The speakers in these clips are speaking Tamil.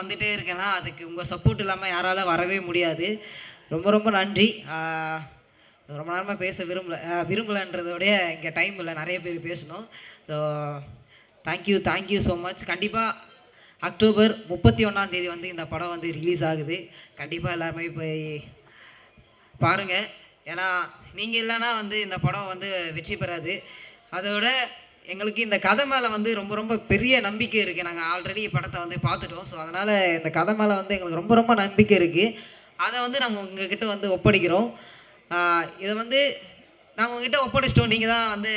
வந்துகிட்டே இருக்கேன்னா அதுக்கு உங்கள் சப்போர்ட் இல்லாமல் யாரால வரவே முடியாது. ரொம்ப ரொம்ப நன்றி. ரொம்ப நேரமாக பேச விரும்பலைன்றதோடைய இங்கே டைம் இல்லை, நிறைய பேர் பேசணும். So thank you so much. கண்டிப்பாக அக்டோபர் 31 வந்து இந்த படம் வந்து ரிலீஸ் ஆகுது. கண்டிப்பாக எல்லாருமே போய் பாருங்கள். ஏன்னா நீங்கள் இல்லைன்னா வந்து இந்த படம் வந்து வெற்றி பெறாது. அதோட எங்களுக்கு இந்த கதை மேலே வந்து ரொம்ப ரொம்ப பெரிய நம்பிக்கை இருக்குது. நாங்கள் ஆல்ரெடி படத்தை வந்து பார்த்துட்டோம். ஸோ அதனால் இந்த கதை மேலே வந்து எங்களுக்கு ரொம்ப ரொம்ப நம்பிக்கை இருக்குது. அதை வந்து நாங்கள் உங்ககிட்ட வந்து ஒப்படைக்கிறோம். இதை வந்து நாங்கள் உங்ககிட்ட ஒப்படைச்சிட்டோம். நீங்கள் தான் வந்து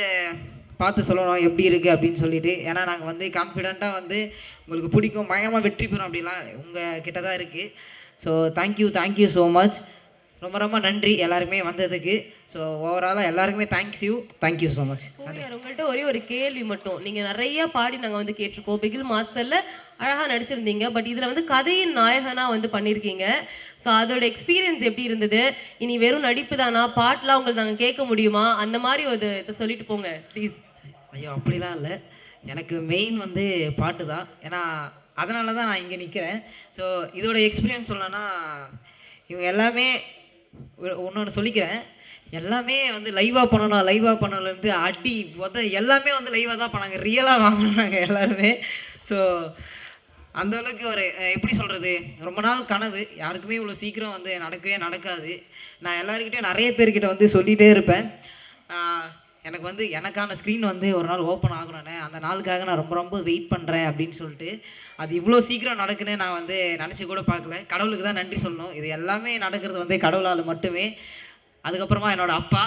பார்த்து சொல்லணும் எப்படி இருக்குது அப்படின்னு சொல்லிட்டு. ஏன்னா நாங்கள் வந்து கான்ஃபிடெண்ட்டாக வந்து உங்களுக்கு பிடிக்கும், பயங்கரமாக வெற்றி பெறும் அப்படிலாம் உங்கள் கிட்ட தான் இருக்குது. So thank you so much. ரொம்ப ரொம்ப நன்றி எல்லாருமே வந்ததுக்கு. ஸோ ஓவராலாக எல்லாருக்குமே தேங்க்யூ ஸோ மச். உங்கள்கிட்ட ஒரே ஒரு கேள்வி மட்டும். நீங்கள் நிறையா பாடி நாங்கள் வந்து கேட்டிருக்கோம். பிகில் மாஸ்டரில் அழகாக நடிச்சிருந்தீங்க. பட் இதில் வந்து கதையின் நாயகனாக வந்து பண்ணியிருக்கீங்க. ஸோ அதோட எக்ஸ்பீரியன்ஸ் எப்படி இருந்தது? இனி வெறும் நடிப்பு தானா? பாட்டெலாம் உங்களுக்கு நாங்கள் கேட்க முடியுமா? அந்த மாதிரி ஒரு இதை சொல்லிட்டு போங்க ப்ளீஸ். ஐயோ அப்படிலாம் இல்லை. எனக்கு மெயின் வந்து பாட்டு தான். ஏன்னா அதனால தான் நான் இங்கே நிற்கிறேன். ஸோ இதோட எக்ஸ்பீரியன்ஸ் சொல்லணும்னா இவங்க எல்லாமே ஒன்று சொல்லிக்கிறேன். எல்லாமே வந்து லைவாக பண்ணணும்லேருந்து அடி எல்லாமே வந்து லைவாக தான் பண்ணாங்க. ரியலாக வாங்கினாங்க எல்லாருமே. ஸோ அந்தளவுக்கு ஒரு எப்படி சொல்கிறது, ரொம்ப நாள் கனவு. யாருக்குமே இவ்வளோ சீக்கிரம் வந்து நடக்காது. நான் எல்லாருக்கிட்டையும் நிறைய பேர்கிட்ட வந்து சொல்லிகிட்டே இருப்பேன். எனக்கு வந்து எனக்கான ஸ்க்ரீன் வந்து ஒரு நாள் ஓப்பன் ஆகணும்னே, அந்த நாளுக்காக நான் ரொம்ப ரொம்ப வெயிட் பண்ணுறேன் அப்படின்னு சொல்லிட்டு. அது இவ்வளோ சீக்கிரம் நடக்குன்னு நான் வந்து நினச்சி கூட பார்க்கல. கடவுளுக்கு தான் நன்றி சொல்லணும். இது எல்லாமே நடக்கிறது வந்து கடவுளால் மட்டுமே. அதுக்கப்புறமா என்னோடய அப்பா,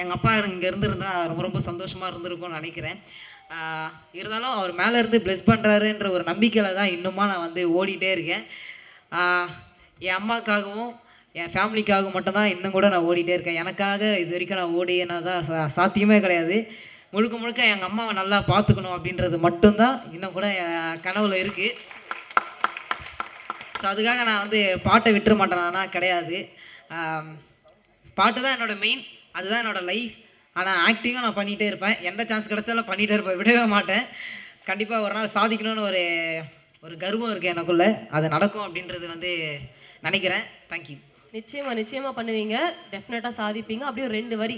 எங்கள் அப்பா இங்கே இருந்திருந்தால் ரொம்ப ரொம்ப சந்தோஷமாக இருந்திருக்கும்னு நினைக்கிறேன். இருந்தாலும் அவர் மேலே இருந்து ப்ளெஸ் பண்ணுறாருன்ற ஒரு நம்பிக்கையில் தான் இன்னுமா நான் வந்து ஓடிட்டே இருக்கேன். என் அம்மாக்காகவும் என் ஃபேமிலிக்காகவும் மட்டும்தான் இன்னும் கூட நான் ஓடிட்டே இருக்கேன். எனக்காக இது வரைக்கும் நான் ஓடினா தான் சாத்தியமே கிடையாது. முழுக்க எங்கள் அம்மாவை நல்லா பார்த்துக்கணும் அப்படின்றது மட்டும்தான் இன்னும் கூட என் கனவுல இருக்குது. ஸோ அதுக்காக நான் வந்து பாட்டை விட்டுற மாட்டேனா? கிடையாது. பாட்டு தான் என்னோடய மெயின், அதுதான் என்னோடய லைஃப். ஆனால் ஆக்டிங்கும் நான் பண்ணிகிட்டே இருப்பேன். எந்த சான்ஸ் கிடைச்சாலும் பண்ணிகிட்டே இருப்பேன், விடவே மாட்டேன். கண்டிப்பாக ஒரு நாள் சாதிக்கணும்னு ஒரு கர்வம் இருக்குது எனக்குள்ளே. அது நடக்கும் அப்படின்றது வந்து நினைக்கிறேன். தேங்க்யூ. நிச்சயமாக பண்ணுவீங்க. டெஃபினட்டாக சாதிப்பீங்க. அப்படியே ஒரு 2 வரி